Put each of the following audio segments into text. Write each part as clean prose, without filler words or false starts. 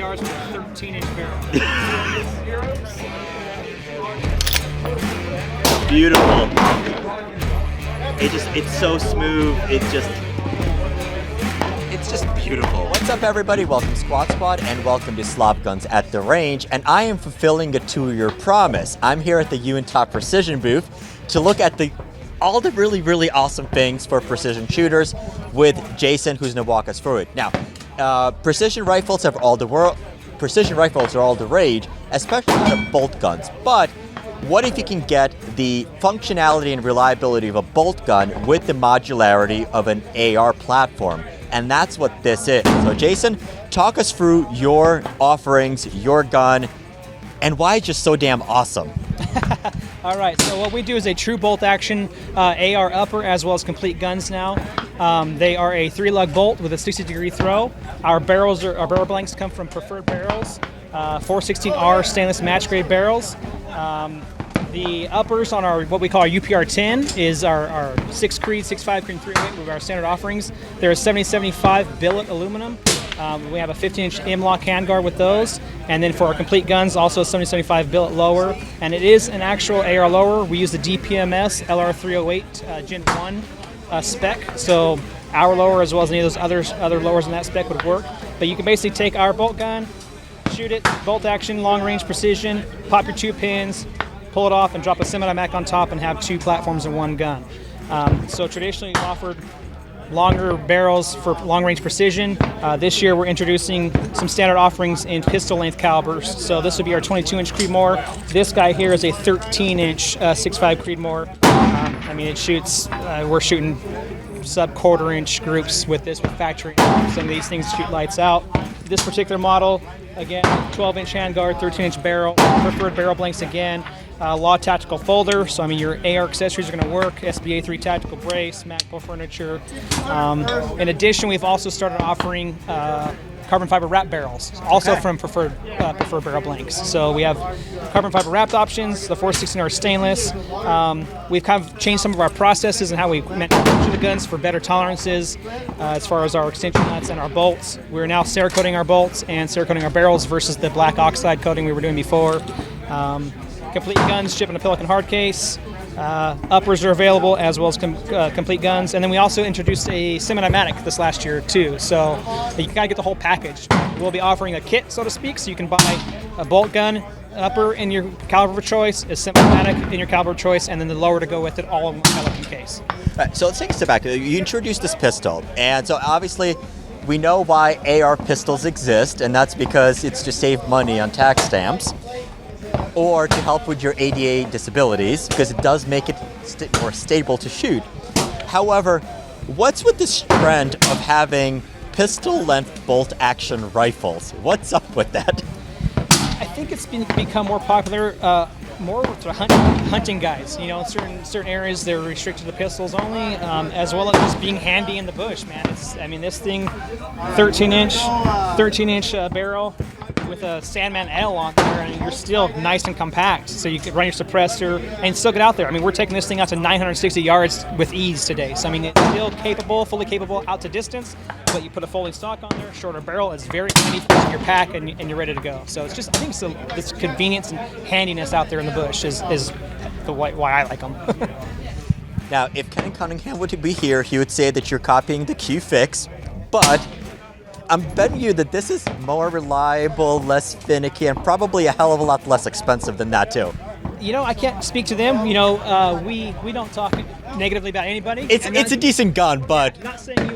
yards with a 13-inch barrel. Beautiful. It's so smooth. It's just beautiful. What's up, everybody? Welcome Squad Squad, and welcome to Slop Guns at the Range. And I am fulfilling a 2-year promise. I'm here at the Uintah Precision booth to look at all the really awesome things for precision shooters with Jason, who's going to walk us through it. Now, precision rifles are all the rage, especially the bolt guns. But what if you can get the functionality and reliability of a bolt gun with the modularity of an AR platform? And that's what this is. So Jason, talk us through your offerings, your gun, and why it's just so damn awesome. All right, so what we do is a true bolt action AR upper as well as complete guns now. They are a 3-lug bolt with a 60-degree throw. Our barrel blanks come from Preferred barrels, 416R stainless match grade barrels. The uppers on our what we call our UPR 10 is our 6 Creed, 6.5 Creed, 308 with our standard offerings. They're a 7075 billet aluminum. We have a 15-inch M-lock handguard with those. And then for our complete guns, also a 7075 billet lower. And it is an actual AR lower. We use the DPMS LR308 Gen 1 spec. So our lower as well as any of those other lowers in that spec would work. But you can basically take our bolt gun, shoot it, bolt action, long range precision, pop your 2 pins, pull it off and drop a semi-automatic on top and have 2 platforms in 1 gun. So traditionally we've offered longer barrels for long-range precision. This year we're introducing some standard offerings in pistol length calibers. So this would be our 22-inch Creedmoor. This guy here is a 13-inch 6.5 Creedmoor. I mean, it shoots, we're shooting sub-quarter-inch groups with this, with factory. Some of these things shoot lights out. This particular model, again, 12-inch handguard, 13-inch barrel, preferred barrel blanks again. Law tactical folder, so I mean your AR accessories are going to work. SBA 3 tactical brace, MacBook furniture. In addition, we've also started offering carbon fiber wrap barrels, also from preferred barrel blanks. So we have carbon fiber wrapped options. The 416R stainless. We've kind of changed some of our processes and how we manufacture the guns for better tolerances as far as our extension nuts and our bolts. We're now Cerakoting our bolts and Cerakoting our barrels versus the black oxide coating we were doing before. Complete guns ship in a Pelican hard case. Uppers are available as well as complete guns. And then we also introduced a semi-automatic this last year too. So you gotta get the whole package. We'll be offering a kit, so to speak, so you can buy a bolt gun, upper in your caliber of choice, a semi-automatic in your caliber of choice, and then the lower to go with it, all in one Pelican case. Right, so let's take a step back. You introduced this pistol, and so obviously we know why AR pistols exist, and that's because it's to save money on tax stamps, or to help with your ADA disabilities, because it does make it more stable to shoot. However, what's with this trend of having pistol-length bolt-action rifles? What's up with that? I think it's become more popular, more with the hunting guys. You know, in certain areas they're restricted to pistols only, as well as just being handy in the bush, man. This thing, 13-inch barrel with a Sandman L on there, and you're still nice and compact, so you can run your suppressor and still get out there. I mean, we're taking this thing out to 960 yards with ease today. So I mean, it's still fully capable out to distance, but you put a folding stock on there, shorter barrel, it's very handy for your pack, and you're ready to go. So it's just, I think this convenience and handiness out there in the bush is why I like them. Now, if Ken Cunningham were to be here, he would say that you're copying the Q-Fix, but I'm betting you that this is more reliable, less finicky, and probably a hell of a lot less expensive than that too. You know, I can't speak to them. You know, we don't talk negatively about anybody. It's a decent gun, but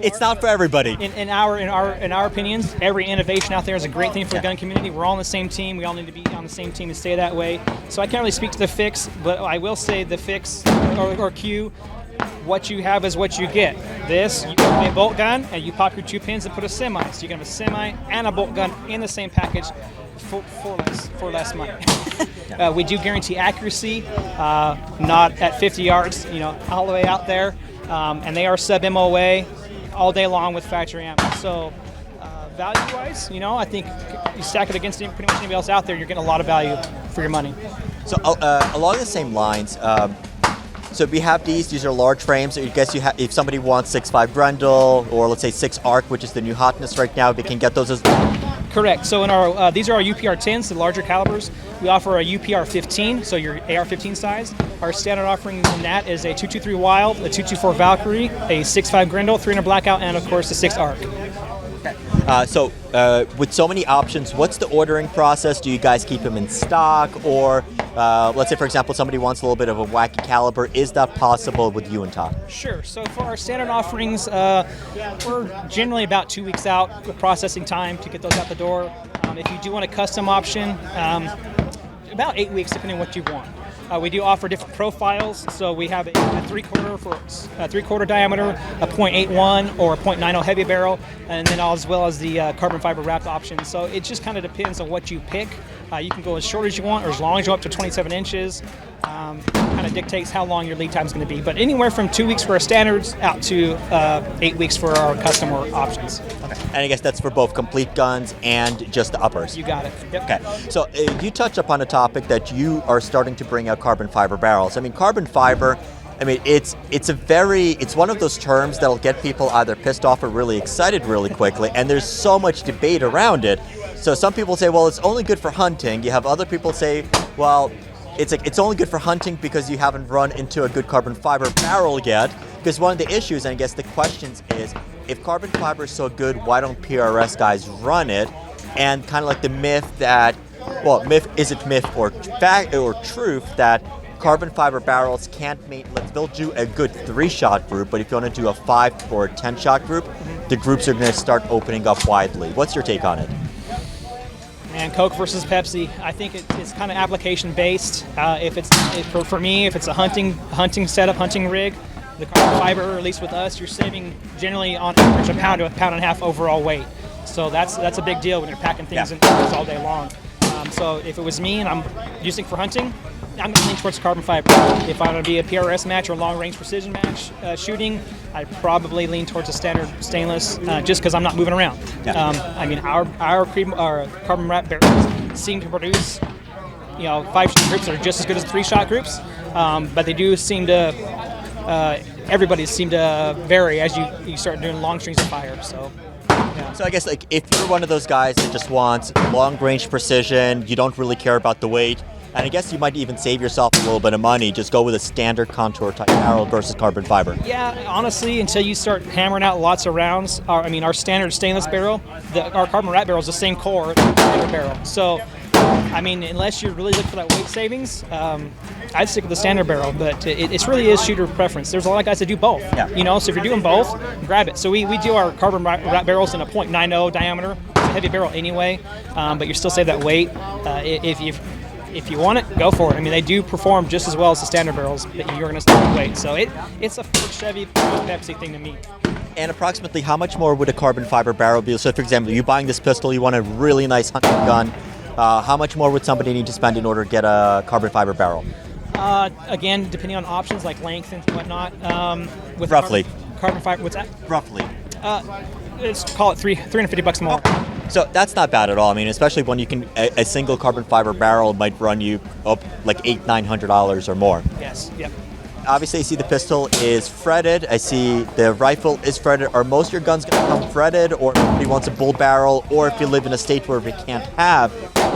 it's not for everybody. In our opinions, every innovation out there is a great thing for the gun community. We're all on the same team. We all need to be on the same team and stay that way. So I can't really speak to the Fix, but I will say the Fix or Q. What you have is what you get. This, you get a bolt gun, and you pop your 2 pins and put a semi. So you can have a semi and a bolt gun in the same package for less money. We do guarantee accuracy, not at 50 yards, you know, all the way out there. And they are sub-MOA all day long with factory ammo. So value-wise, you know, I think you stack it against pretty much anybody else out there, you're getting a lot of value for your money. So along the same lines, so we have these are large frames. I guess if somebody wants 6.5 Grendel or let's say 6 Arc, which is the new hotness right now, they can get those as Correct. So in our these are our UPR 10s, the larger calibers. We offer a UPR 15, so your AR-15 size. Our standard offering in that is a 223 Wild, a 224 Valkyrie, a 6.5 Grendel, 300 Blackout, and of course the 6 Arc. So with so many options, what's the ordering process? Do you guys keep them in stock, or let's say, for example, somebody wants a little bit of a wacky caliber? Is that possible with Uintah? Sure. So for our standard offerings, we're generally about 2 weeks out with processing time to get those out the door. If you do want a custom option, about 8 weeks depending on what you want. We do offer different profiles, so we have a three-quarter for a three-quarter diameter, a .81 or a .90 heavy barrel, and then as well as the carbon fiber wrapped option. So it just kind of depends on what you pick. You can go as short as you want or as long as you want, up to 27 inches. Kind of dictates how long your lead time is going to be. But anywhere from 2 weeks for our standards out to 8 weeks for our custom options. Okay. And I guess that's for both complete guns and just the uppers. You got it. Yep. Okay. So you touched upon a topic that you are starting to bring out carbon fiber barrels. I mean, carbon fiber, I mean, it's one of those terms that'll get people either pissed off or really excited really quickly, and there's so much debate around it. So some people say, well, it's only good for hunting. You have other people say, well, it's only good for hunting because you haven't run into a good carbon fiber barrel yet. Because one of the issues, and I guess the questions is, if carbon fiber is so good, why don't PRS guys run it? And kind of like the myth that, well, is it myth or fact or truth that carbon fiber barrels can't make, they'll do a good 3-shot group, but if you want to do a 5 or a 10-shot group, the groups are going to start opening up widely. What's your take on it? And Coke versus Pepsi, I think it's kind of application based. For me, if it's a hunting setup, hunting rig, the carbon fiber, or at least with us, you're saving generally on average a pound to a pound and a half overall weight. So that's a big deal when you're packing things in all day long. So if it was me and I'm using it for hunting, I'm going to lean towards carbon fiber. If I'm going to be a PRS match or long range precision match shooting, I'd probably lean towards a standard stainless just because I'm not moving around. Yeah. I mean, our carbon wrap barrels seem to produce, 5-shot groups that are just as good as 3-shot groups, but they do seem to, everybody seem to vary as you start doing long strings of fire. So. Yeah. So I guess like if you're one of those guys that just wants long range precision, you don't really care about the weight, and I guess you might even save yourself a little bit of money, just go with a standard contour type barrel versus carbon fiber. Yeah, honestly, until you start hammering out lots of rounds, our standard stainless barrel, our carbon wrap barrel is the same core as the standard barrel. So, I mean, unless you're really looking for that weight savings, I'd stick with the standard barrel, but it really is shooter preference. There's a lot of guys that do both, so if you're doing both, grab it. So we do our carbon wrap barrels in a .90 diameter. It's a heavy barrel anyway, but you still save that weight. If you want it, go for it. I mean, they do perform just as well as the standard barrels, but you're going to save the weight. So it's a Ford, Chevy, Pepsi thing to me. And approximately how much more would a carbon fiber barrel be? So for example, you're buying this pistol, you want a really nice hunting gun. How much more would somebody need to spend in order to get a carbon fiber barrel? Again, depending on options like length and whatnot. With Roughly. Carbon fiber, what's that? Roughly. Let's call it $350 more. So that's not bad at all. I mean, especially when you can, a single carbon fiber barrel might run you up like $800-900 or more. Yes. Yep. Obviously, I see the pistol is fretted. I see the rifle is fretted. Are most of your guns going to come fretted, or if somebody wants a bull barrel, or if you live in a state where we can't have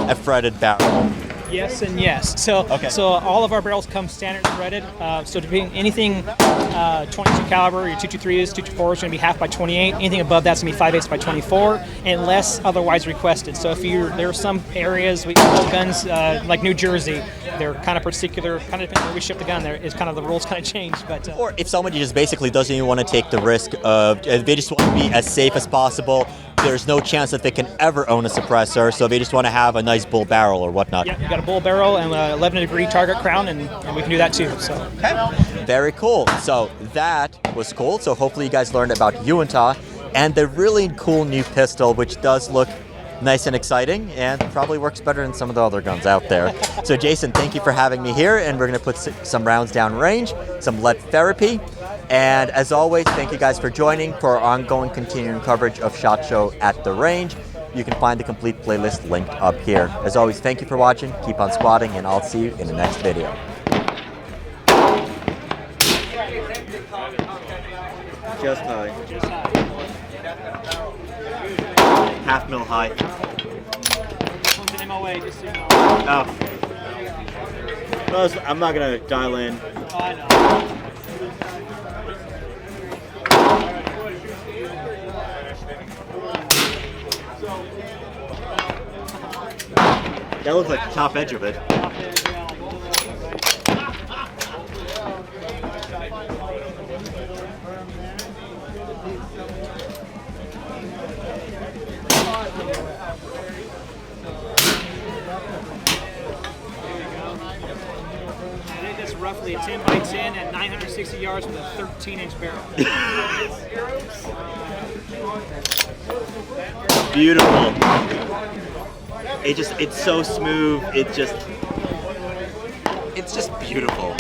a fretted barrel? Yes and yes. So all of our barrels come standard threaded. So depending anything 22 caliber, your 223s, 224s are going to be half by 28. Anything above that's going to be 5/8 by 24, unless otherwise requested. So if there are some areas we have guns like New Jersey, they're kind of particular. Kind of depending where we ship the gun, there is kind of the rules kind of change. But or if somebody just basically doesn't even want to take the risk of, they just want to be as safe as possible. There's no chance that they can ever own a suppressor, so they just want to have a nice bull barrel or whatnot. Yeah, you got a bull barrel and an 11-degree target crown, and we can do that too. So. Okay. Very cool. So that was cool. So hopefully you guys learned about Uintah and the really cool new pistol, which does look nice and exciting and probably works better than some of the other guns out there. So Jason, thank you for having me here, and we're going to put some rounds down range, some lead therapy. And as always, thank you guys for joining for our ongoing continuing coverage of SHOT Show at the range. You can find the complete playlist linked up here. As always, thank you for watching, keep on squatting, and I'll see you in the next video. Just high. Half mil high. MOA, just so you know. Oh. Well, I'm not gonna dial in. Oh, I know. That looks like the top edge of it. And it is roughly a 10 by 10 at 960 yards with a 13-inch barrel. Beautiful. It's so smooth. It's just beautiful.